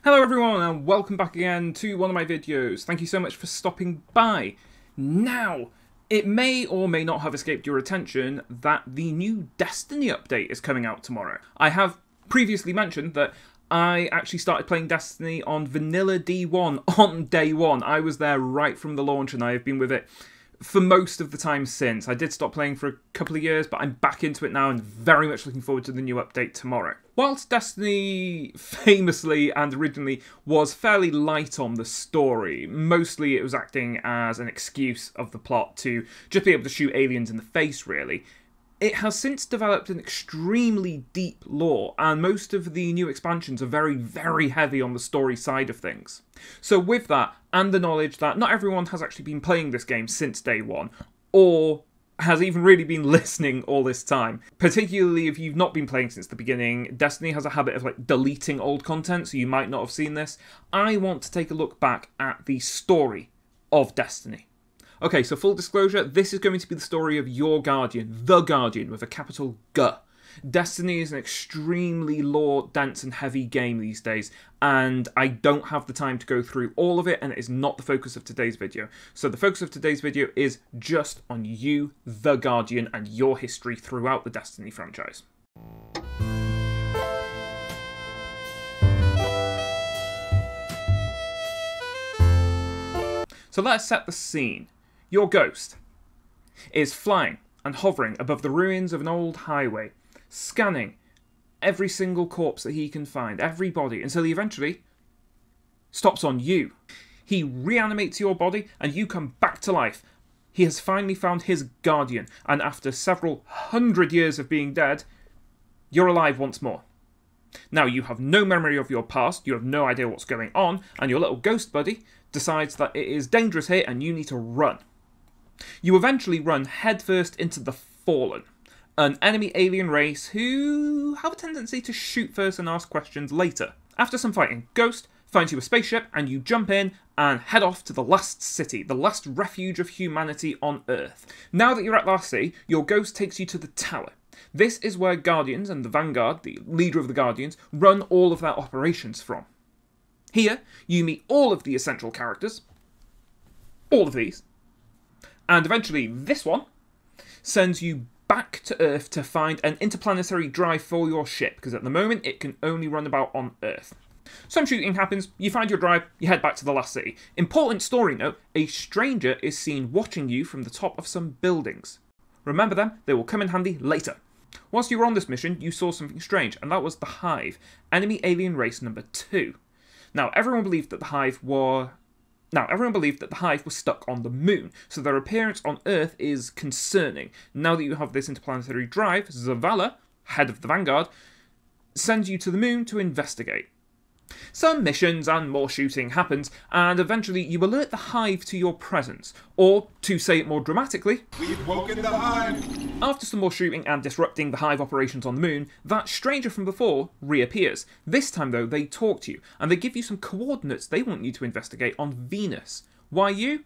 Hello everyone and welcome back again to one of my videos. Thank you so much for stopping by. Now, it may or may not have escaped your attention that the new Destiny update is coming out tomorrow. I have previously mentioned that I actually started playing Destiny on Vanilla D1 on day one. I was there right from the launch and I have been with it for most of the time since. I did stop playing for a couple of years, but I'm back into it now and very much looking forward to the new update tomorrow. Whilst Destiny famously and originally was fairly light on the story, mostly it was acting as an excuse of the plot to just be able to shoot aliens in the face, really. It has since developed an extremely deep lore, and most of the new expansions are very, very heavy on the story side of things. So with that, and the knowledge that not everyone has actually been playing this game since day one, or has even really been listening all this time, particularly if you've not been playing since the beginning, Destiny has a habit of deleting old content, so you might not have seen this. I want to take a look back at the story of Destiny. Okay, so full disclosure, this is going to be the story of your Guardian, the Guardian, with a capital G. Destiny is an extremely lore-dense and heavy game these days, and I don't have the time to go through all of it, and it is not the focus of today's video. So the focus of today's video is just on you, the Guardian, and your history throughout the Destiny franchise. So let's set the scene. Your ghost is flying and hovering above the ruins of an old highway, scanning every single corpse that he can find, every body, until he eventually stops on you. He reanimates your body and you come back to life. He has finally found his Guardian, and after several hundred years of being dead, you're alive once more. Now, you have no memory of your past, you have no idea what's going on, and your little ghost buddy decides that it is dangerous here and you need to run. You eventually run headfirst into the Fallen, an enemy alien race who have a tendency to shoot first and ask questions later. After some fighting, Ghost finds you a spaceship and you jump in and head off to the last city, the last refuge of humanity on Earth. Now that you're at last city, your Ghost takes you to the tower. This is where Guardians and the Vanguard, the leader of the Guardians, run all of their operations from. Here, you meet all of the essential characters, all of these, and eventually this one sends you back to Earth to find an interplanetary drive for your ship, because at the moment it can only run about on Earth. Some shooting happens, you find your drive, you head back to the last city. Important story note, a stranger is seen watching you from the top of some buildings. Remember them, they will come in handy later. Whilst you were on this mission, you saw something strange, and that was the Hive, enemy alien race number 2. Now, everyone believed that the Hive was stuck on the moon, so their appearance on Earth is concerning. Now that you have this interplanetary drive, Zavala, head of the Vanguard, sends you to the moon to investigate. Some missions and more shooting happens, and eventually you alert the Hive to your presence, or, to say it more dramatically, we've woken the Hive! After some more shooting and disrupting the Hive operations on the moon, that stranger from before reappears. This time though, they talk to you, and they give you some coordinates they want you to investigate on Venus. Why you?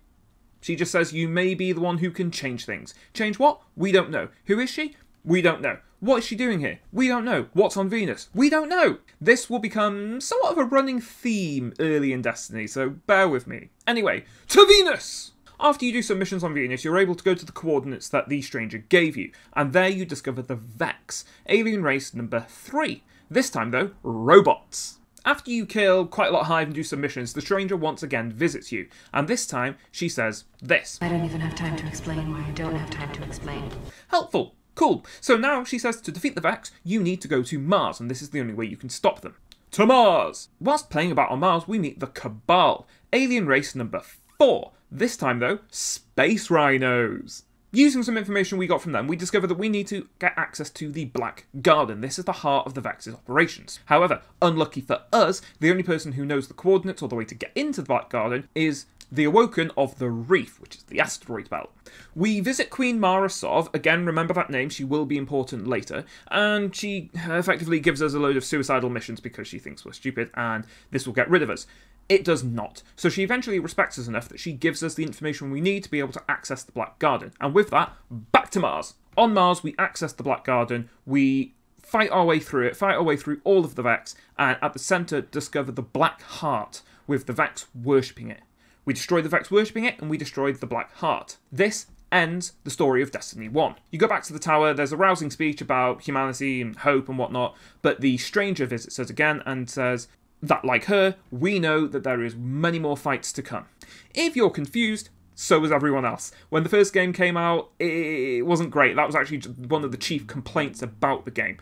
She just says you may be the one who can change things. Change what? We don't know. Who is she? We don't know. What is she doing here? We don't know. What's on Venus? We don't know. This will become somewhat of a running theme early in Destiny, so bear with me. Anyway, to Venus! After you do some missions on Venus, you're able to go to the coordinates that the stranger gave you, and there you discover the Vex, alien race number 3. This time though, robots. After you kill quite a lot of Hive and do some missions, the stranger once again visits you, and this time she says this. I don't even have time to explain why I don't have time to explain. Helpful. Cool. So now she says to defeat the Vex, you need to go to Mars, and this is the only way you can stop them. To Mars! Whilst playing about on Mars, we meet the Cabal, alien race number 4. This time though, space rhinos. Using some information we got from them, we discovered that we need to get access to the Black Garden. This is the heart of the Vex's operations. However, unlucky for us, the only person who knows the coordinates or the way to get into the Black Garden is the Awoken of the Reef, which is the asteroid belt. We visit Queen Mara Sov, again remember that name, she will be important later, and she effectively gives us a load of suicidal missions because she thinks we're stupid and this will get rid of us. It does not. So she eventually respects us enough that she gives us the information we need to be able to access the Black Garden. And with that, back to Mars. On Mars, we access the Black Garden, we fight our way through it, fight our way through all of the Vex, and at the centre discover the Black Heart, with the Vex worshipping it. We destroy the Vex worshipping it, and we destroy the Black Heart. This ends the story of Destiny 1. You go back to the tower, there's a rousing speech about humanity and hope and whatnot, but the stranger visits us again and says that, like her, we know that there is many more fights to come. If you're confused, so was everyone else. When the first game came out, it wasn't great. That was actually one of the chief complaints about the game.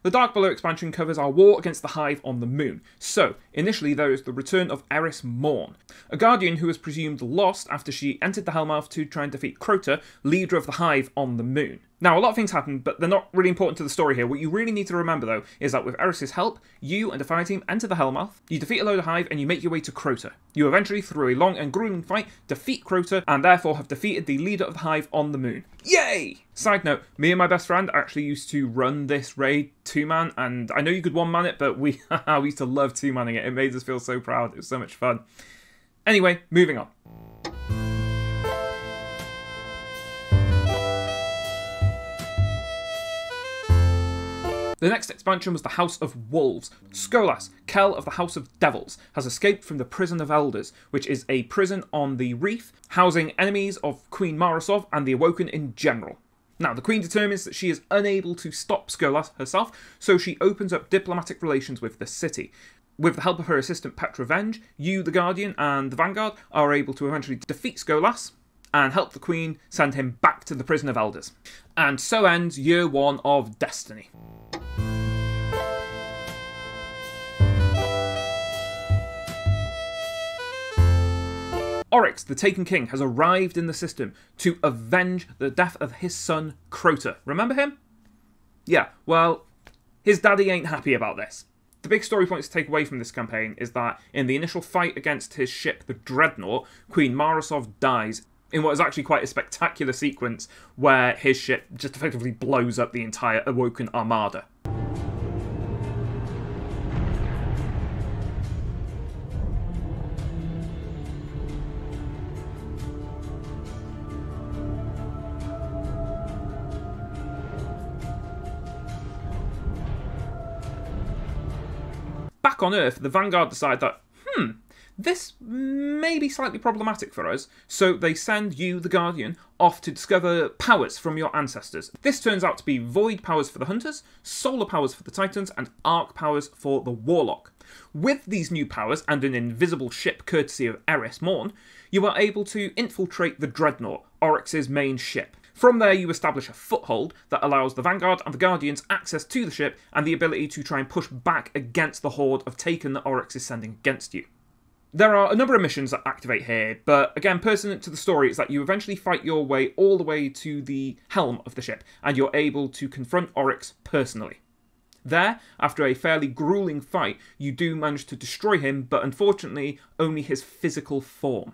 The Dark Below expansion covers our war against the Hive on the moon. So, initially there is the return of Eris Morn, a Guardian who was presumed lost after she entered the Hellmouth to try and defeat Crota, leader of the Hive on the moon. Now, a lot of things happen, but they're not really important to the story here. What you really need to remember, though, is that with Eris's help, you and a fire team enter the Hellmouth, you defeat a load of Hive, and you make your way to Crota. You eventually, through a long and grueling fight, defeat Crota, and therefore have defeated the leader of the Hive on the moon. Yay! Side note, me and my best friend actually used to run this raid 2-man, and I know you could 1-man it, but we used to love 2-manning it. It made us feel so proud. It was so much fun. Anyway, moving on. The next expansion was the House of Wolves. Skolas, Kel of the House of Devils, has escaped from the Prison of Elders, which is a prison on the Reef, housing enemies of Queen Mara Sov and the Awoken in general. Now, the Queen determines that she is unable to stop Skolas herself, so she opens up diplomatic relations with the city. With the help of her assistant Petrovenge, you, the Guardian, and the Vanguard are able to eventually defeat Skolas and help the Queen send him back to the Prison of Elders. And so ends Year 1 of Destiny. Oryx, the Taken King, has arrived in the system to avenge the death of his son, Crota. Remember him? Yeah, well, his daddy ain't happy about this. The big story points to take away from this campaign is that in the initial fight against his ship, the Dreadnought, Queen Mara Sov dies in what is actually quite a spectacular sequence where his ship just effectively blows up the entire Awoken armada. Back on Earth, the Vanguard decide that, this may be slightly problematic for us, so they send you, the Guardian, off to discover powers from your ancestors. This turns out to be Void powers for the Hunters, Solar powers for the Titans, and Arc powers for the Warlock. With these new powers, and an invisible ship courtesy of Eris Morn, you are able to infiltrate the Dreadnought, Oryx's main ship. From there, you establish a foothold that allows the Vanguard and the Guardians access to the ship and the ability to try and push back against the horde of Taken that Oryx is sending against you. There are a number of missions that activate here, but again, pertinent to the story is that you eventually fight your way all the way to the helm of the ship, and you're able to confront Oryx personally. There, after a fairly grueling fight, you do manage to destroy him, but unfortunately, only his physical form.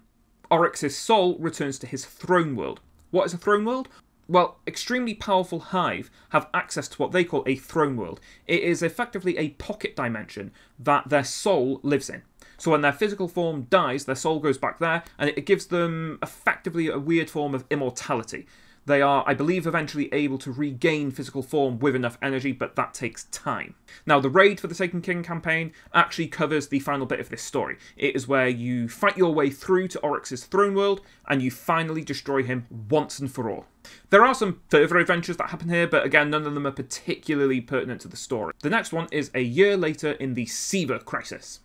Oryx's soul returns to his throne world. What is a throne world? Well, extremely powerful Hive have access to what they call a throne world. It is effectively a pocket dimension that their soul lives in. So when their physical form dies, their soul goes back there, and it gives them effectively a weird form of immortality. They are, I believe, eventually able to regain physical form with enough energy, but that takes time. Now, the raid for the Taken King campaign actually covers the final bit of this story. It is where you fight your way through to Oryx's throne world, and you finally destroy him once and for all. There are some further adventures that happen here, but again, none of them are particularly pertinent to the story. The next one is a year later in the Siva crisis.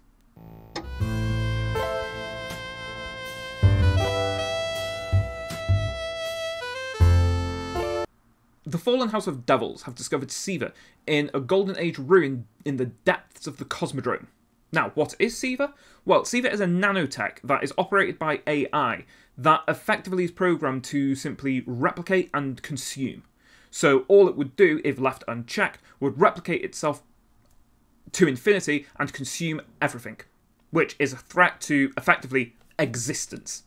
The Fallen House of Devils have discovered Siva in a Golden Age ruin in the depths of the Cosmodrome. Now, what is Siva? Well, Siva is a nanotech that is operated by AI that effectively is programmed to simply replicate and consume. So all it would do, if left unchecked, would replicate itself to infinity and consume everything, which is a threat to, effectively, existence.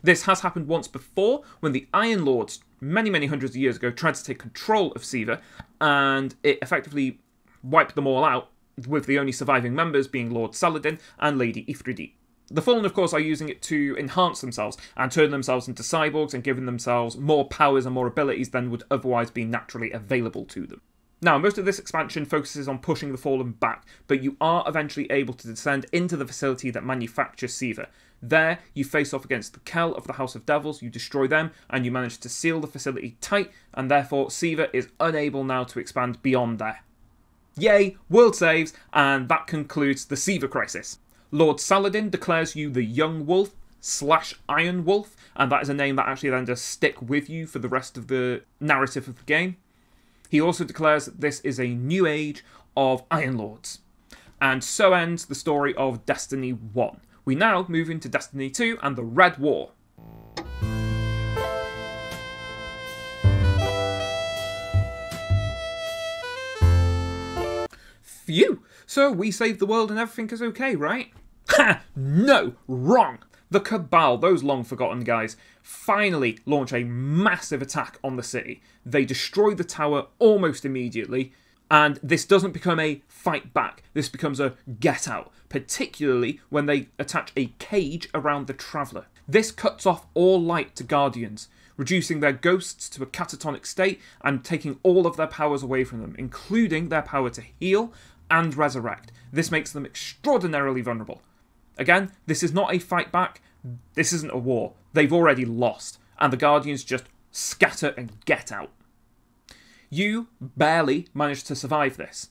This has happened once before, when the Iron Lords, many hundreds of years ago, tried to take control of Siva, and it effectively wiped them all out, with the only surviving members being Lord Saladin and Lady Ifridi. The Fallen, of course, are using it to enhance themselves and turn themselves into cyborgs and giving themselves more powers and more abilities than would otherwise be naturally available to them. Now, most of this expansion focuses on pushing the Fallen back, but you are eventually able to descend into the facility that manufactures Siva. There, you face off against the Kel of the House of Devils, you destroy them, and you manage to seal the facility tight, and therefore Siva is unable now to expand beyond there. Yay, world saves, and that concludes the Siva crisis. Lord Saladin declares you the Young Wolf / Iron Wolf, and that is a name that actually then does stick with you for the rest of the narrative of the game. He also declares that this is a new age of Iron Lords. And so ends the story of Destiny 1. We now move into Destiny 2 and the Red War. Phew! So we saved the world and everything is okay, right? Ha! No! Wrong! The Cabal, those long-forgotten guys, finally launch a massive attack on the city. They destroy the tower almost immediately, and this doesn't become a fight back. This becomes a get out, particularly when they attach a cage around the Traveller. This cuts off all light to Guardians, reducing their ghosts to a catatonic state and taking all of their powers away from them, including their power to heal and resurrect. This makes them extraordinarily vulnerable. Again, this is not a fight back, this isn't a war. They've already lost, and the Guardians just scatter and get out. You barely managed to survive this.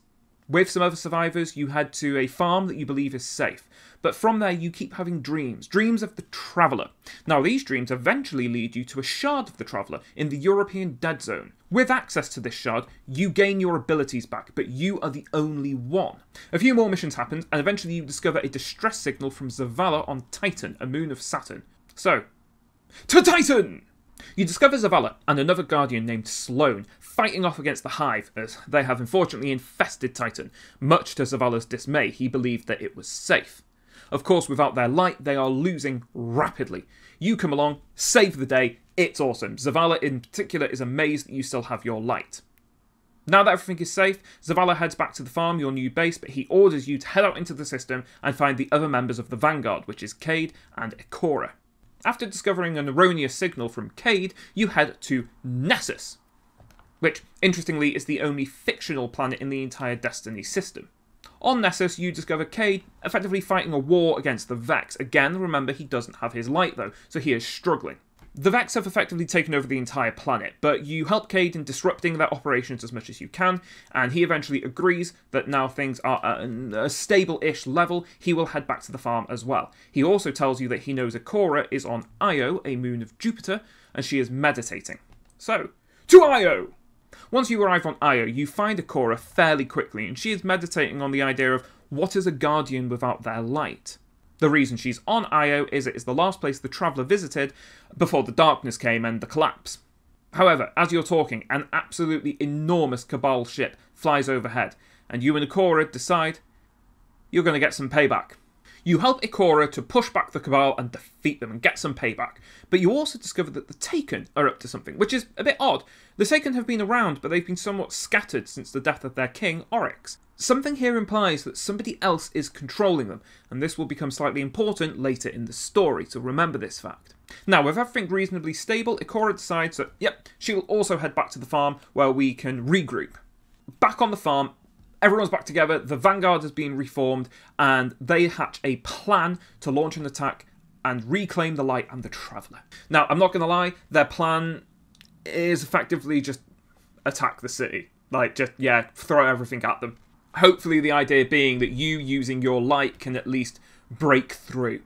With some other survivors, you head to a farm that you believe is safe, but from there you keep having dreams of the Traveller. Now these dreams eventually lead you to a shard of the Traveller in the European Dead Zone. With access to this shard, you gain your abilities back, but you are the only one. A few more missions happen, and eventually you discover a distress signal from Zavala on Titan, a moon of Saturn. So, to Titan! You discover Zavala and another Guardian named Sloane fighting off against the Hive, as they have unfortunately infested Titan. Much to Zavala's dismay, he believed that it was safe. Of course, without their light, they are losing rapidly. You come along, save the day, it's awesome. Zavala in particular is amazed that you still have your light. Now that everything is safe, Zavala heads back to the farm, your new base, but he orders you to head out into the system and find the other members of the Vanguard, which is Cayde and Ikora. After discovering an erroneous signal from Cayde, you head to Nessus, which, interestingly, is the only fictional planet in the entire Destiny system. On Nessus, you discover Cayde effectively fighting a war against the Vex. Again, remember, he doesn't have his light, though, so he is struggling. The Vex have effectively taken over the entire planet, but you help Cayde in disrupting their operations as much as you can, and he eventually agrees that now things are at a stable-ish level, he will head back to the farm as well. He also tells you that he knows Ikora is on Io, a moon of Jupiter, and she is meditating. So, to Io! Once you arrive on Io, you find Ikora fairly quickly, and she is meditating on the idea of what is a Guardian without their light. The reason she's on Io is it is the last place the Traveller visited before the darkness came and the collapse. However, as you're talking, an absolutely enormous Cabal ship flies overhead, and you and Ikora decide you're going to get some payback. You help Ikora to push back the Cabal and defeat them and get some payback, but you also discover that the Taken are up to something, which is a bit odd. The Taken have been around, but they've been somewhat scattered since the death of their king, Oryx. Something here implies that somebody else is controlling them, and this will become slightly important later in the story, so remember this fact. Now, with everything reasonably stable, Ikora decides that, yep, she will also head back to the farm where we can regroup. Back on the farm, everyone's back together, the Vanguard has been reformed, and they hatch a plan to launch an attack and reclaim the light and the Traveller. Now, I'm not going to lie, their plan is effectively just attack the city. Like, just, yeah, throw everything at them. Hopefully the idea being that you using your light can at least break through.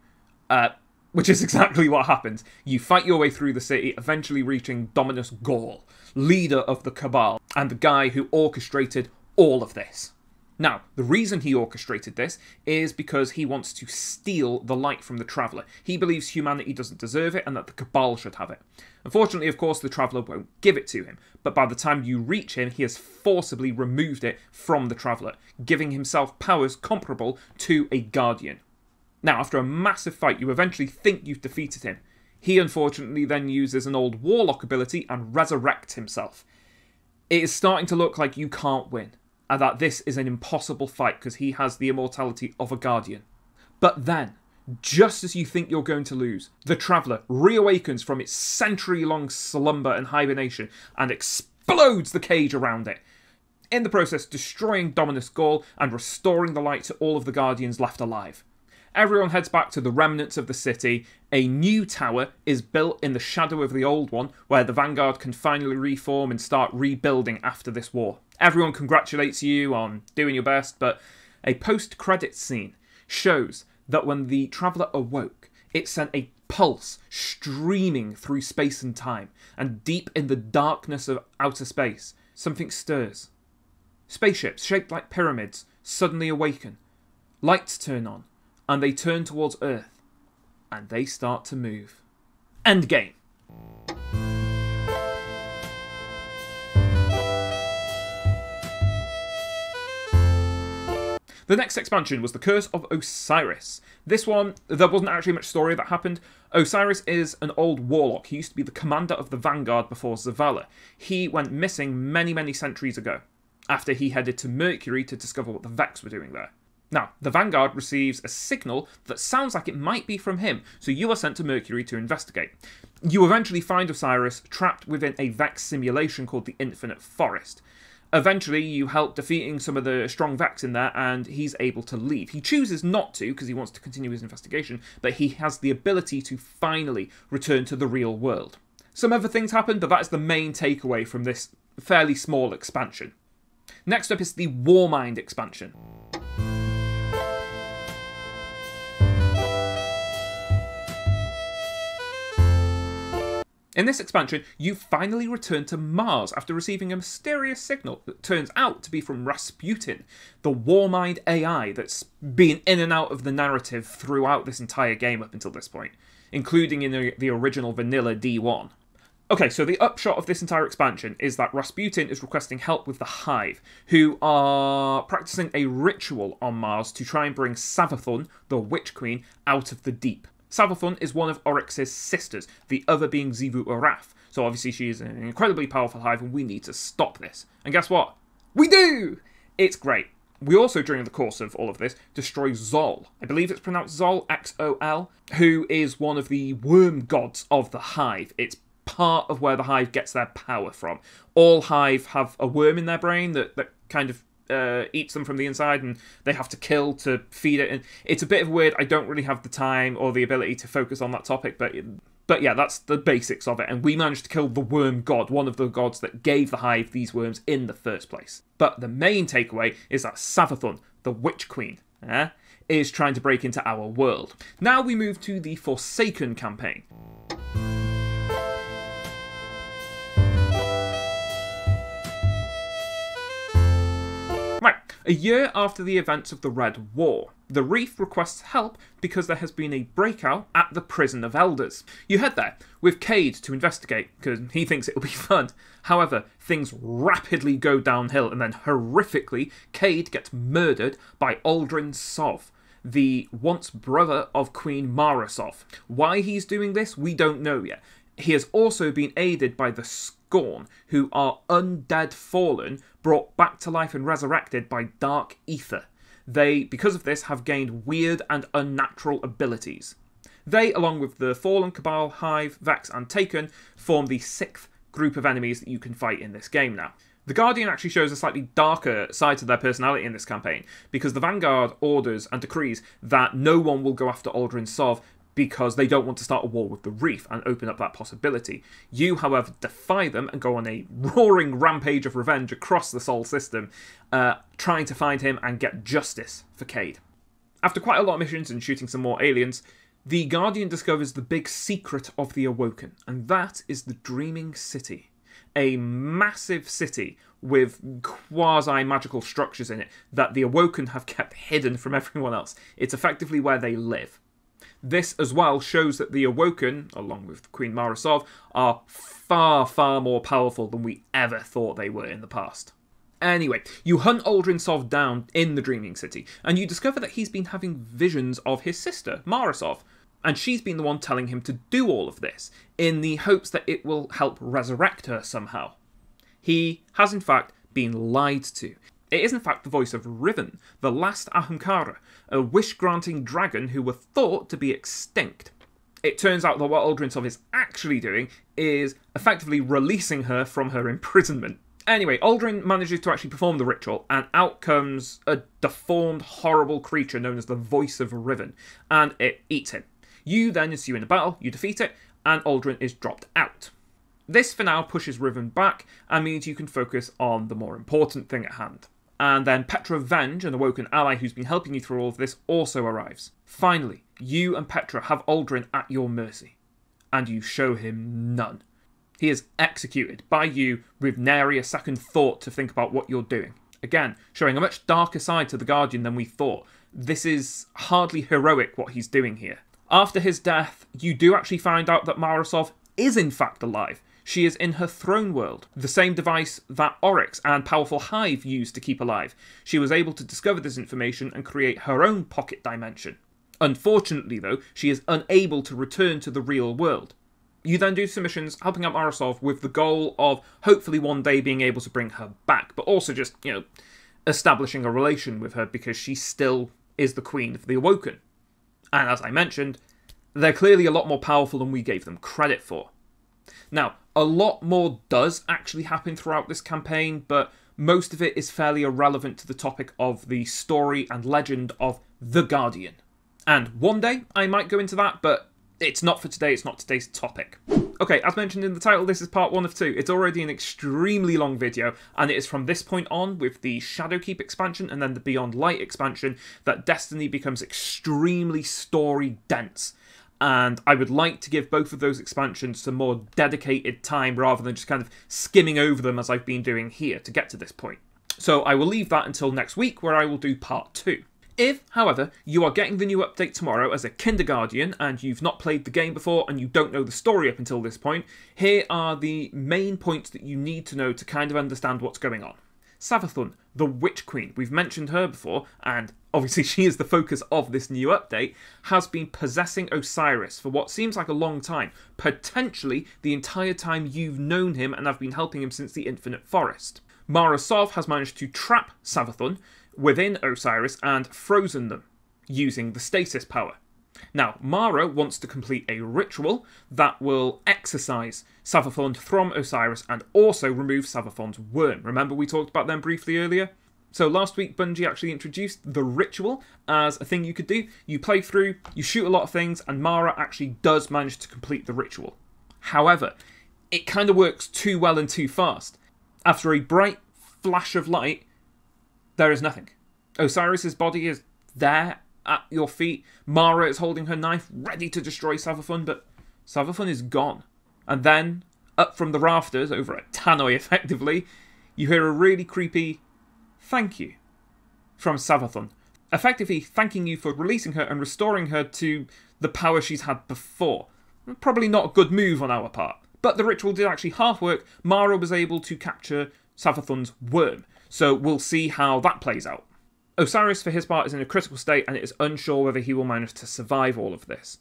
Which is exactly what happens. You fight your way through the city, eventually reaching Dominus Gaul, leader of the Cabal, and the guy who orchestrated all of this. Now, the reason he orchestrated this is because he wants to steal the light from the Traveller. He believes humanity doesn't deserve it and that the Cabal should have it. Unfortunately, of course, the Traveller won't give it to him, but by the time you reach him, he has forcibly removed it from the Traveller, giving himself powers comparable to a Guardian. Now, after a massive fight, you eventually think you've defeated him. He unfortunately then uses an old Warlock ability and resurrects himself. It is starting to look like you can't win, and that this is an impossible fight because he has the immortality of a Guardian. But then, Just as you think you're going to lose, the Traveller reawakens from its century-long slumber and hibernation and explodes the cage around it, in the process destroying Dominus Gaul and restoring the light to all of the Guardians left alive. Everyone heads back to the remnants of the city. A new tower is built in the shadow of the old one, where the Vanguard can finally reform and start rebuilding after this war. Everyone congratulates you on doing your best, but a post-credits scene shows that when the Traveller awoke, it sent a pulse streaming through space and time, and deep in the darkness of outer space, something stirs. Spaceships shaped like pyramids suddenly awaken. Lights turn on, and they turn towards Earth, and they start to move. Endgame. The next expansion was the Curse of Osiris. This one, there wasn't actually much story that happened. Osiris is an old warlock. He used to be the commander of the Vanguard before Zavala. He went missing many, many centuries ago, after he headed to Mercury to discover what the Vex were doing there. Now, the Vanguard receives a signal that sounds like it might be from him, so you are sent to Mercury to investigate. You eventually find Osiris trapped within a Vex simulation called the Infinite Forest. Eventually, you help defeating some of the strong Vex in there, and he's able to leave. He chooses not to, because he wants to continue his investigation, but he has the ability to finally return to the real world. Some other things happen, but that is the main takeaway from this fairly small expansion. Next up is the Warmind expansion. In this expansion, you finally return to Mars after receiving a mysterious signal that turns out to be from Rasputin, the Warmind AI that's been in and out of the narrative throughout this entire game up until this point, including in the original vanilla D1. Okay, so the upshot of this entire expansion is that Rasputin is requesting help with the Hive, who are practicing a ritual on Mars to try and bring Savathun, the Witch Queen, out of the deep. Savathun is one of Oryx's sisters, the other being Xivu Araf, so obviously she is an incredibly powerful Hive and we need to stop this. And guess what? We do! It's great. We also, during the course of all of this, destroy Xol. I believe it's pronounced Xol, X-O-L, who is one of the worm gods of the Hive. It's part of where the Hive gets their power from. All Hive have a worm in their brain that kind of eats them from the inside, and they have to kill to feed it. And it's a bit of weird. I don't really have the time or the ability to focus on that topic, but yeah, that's the basics of it. And we managed to kill the worm god, one of the gods that gave the Hive these worms in the first place. But the main takeaway is that Savathun, the Witch Queen, is trying to break into our world. Now we move to the Forsaken campaign. A year after the events of the Red War, the Reef requests help because there has been a breakout at the Prison of Elders. You head there with Cade to investigate because he thinks it'll be fun. However, things rapidly go downhill, and then horrifically, Cade gets murdered by Uldren Sov, the once brother of Queen Mara Sov. Why he's doing this, we don't know yet. He has also been aided by the Scorn, who are undead fallen, brought back to life and resurrected by dark ether. They, because of this, have gained weird and unnatural abilities. They, along with the Fallen, Cabal, Hive, Vex and Taken, form the 6th group of enemies that you can fight in this game now. The Guardian actually shows a slightly darker side to their personality in this campaign, because the Vanguard orders and decrees that no one will go after Uldren Sov because they don't want to start a war with the Reef and open up that possibility. You, however, defy them and go on a roaring rampage of revenge across the Sol system, trying to find him and get justice for Cade. After quite a lot of missions and shooting some more aliens, the Guardian discovers the big secret of the Awoken, and that is the Dreaming City. A massive city with quasi-magical structures in it that the Awoken have kept hidden from everyone else. It's effectively where they live. This as well shows that the Awoken, along with Queen Mara Sov, are far, far more powerful than we ever thought they were in the past. Anyway, you hunt Uldren Sov down in the Dreaming City, and you discover that he's been having visions of his sister, Mara Sov, and she's been the one telling him to do all of this, in the hopes that it will help resurrect her somehow. He has in fact been lied to. It is in fact the voice of Riven, the last Ahamkara, a wish-granting dragon who were thought to be extinct. It turns out that what Uldren Sov is actually doing is effectively releasing her from her imprisonment. Anyway, Uldren manages to actually perform the ritual, and out comes a deformed, horrible creature known as the Voice of Riven, and it eats him. You then ensue in the battle, you defeat it, and Uldren is dropped out. This for now pushes Riven back, and means you can focus on the more important thing at hand. And then Petra Venge, an awoken ally who's been helping you through all of this, also arrives. Finally, you and Petra have Uldren at your mercy, and you show him none. He is executed by you with nary a second thought to think about what you're doing. Again, showing a much darker side to the Guardian than we thought. This is hardly heroic what he's doing here. After his death, you do actually find out that Mara Sov is in fact alive. She is in her throne world, the same device that Oryx and powerful Hive used to keep alive. She was able to discover this information and create her own pocket dimension. Unfortunately though, she is unable to return to the real world. You then do some missions helping out Mara Sov with the goal of hopefully one day being able to bring her back, but also just, establishing a relation with her because she still is the Queen of the Awoken. And as I mentioned, they're clearly a lot more powerful than we gave them credit for. Now, a lot more does actually happen throughout this campaign, but most of it is fairly irrelevant to the topic of the story and legend of the Guardian. And one day I might go into that, but it's not for today, it's not today's topic. Okay, as mentioned in the title, this is part 1 of 2. It's already an extremely long video, and it is from this point on, with the Shadowkeep expansion and then the Beyond Light expansion, that Destiny becomes extremely story-dense. And I would like to give both of those expansions some more dedicated time rather than just kind of skimming over them as I've been doing here to get to this point. So I will leave that until next week, where I will do part 2. If, however, you are getting the new update tomorrow as a Kinderguardian and you've not played the game before and you don't know the story up until this point, here are the main points that you need to know to kind of understand what's going on. Savathun, the Witch Queen, we've mentioned her before, and obviously she is the focus of this new update, has been possessing Osiris for what seems like a long time, potentially the entire time you've known him and have been helping him since the Infinite Forest. Mara Sov has managed to trap Savathun within Osiris and frozen them, using the stasis power. Now, Mara wants to complete a ritual that will exorcise Savathun from Osiris and also remove Savathun's worm. Remember we talked about them briefly earlier? So last week Bungie actually introduced the ritual as a thing you could do. You play through, you shoot a lot of things, and Mara actually does manage to complete the ritual. However, it kind of works too well and too fast. After a bright flash of light, there is nothing. Osiris's body is there at your feet. Mara is holding her knife, ready to destroy Savathun, but Savathun is gone. And then, up from the rafters, over at Tannoy effectively, you hear a really creepy thank you from Savathun, effectively thanking you for releasing her and restoring her to the power she's had before. Probably not a good move on our part, but the ritual did actually half work. Mara was able to capture Savathun's worm, so we'll see how that plays out. Osiris, for his part, is in a critical state and it is unsure whether he will manage to survive all of this.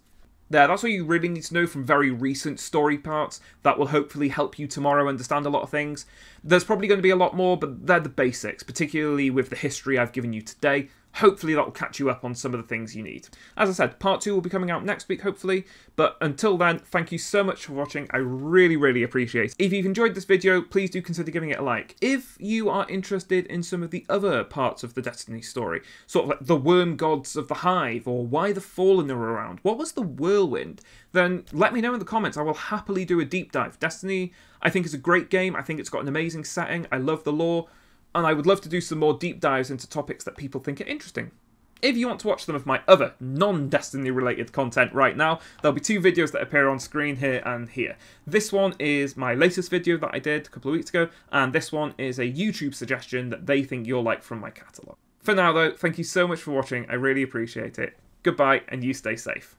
That's what you really need to know from very recent story parts that will hopefully help you tomorrow understand a lot of things. There's probably going to be a lot more, but they're the basics, particularly with the history I've given you today. Hopefully that will catch you up on some of the things you need. As I said, part 2 will be coming out next week, hopefully. But until then, thank you so much for watching. I really, really appreciate it. If you've enjoyed this video, please do consider giving it a like. If you are interested in some of the other parts of the Destiny story, sort of like the worm gods of the Hive, or why the Fallen are around, what was the Whirlwind, then let me know in the comments. I will happily do a deep dive. Destiny, I think, is a great game. I think it's got an amazing setting. I love the lore. And I would love to do some more deep dives into topics that people think are interesting. If you want to watch some of my other non-Destiny related content right now, there'll be 2 videos that appear on screen here and here. This one is my latest video that I did a couple of weeks ago, and this one is a YouTube suggestion that they think you'll like from my catalogue. For now though, thank you so much for watching, I really appreciate it. Goodbye, and you stay safe.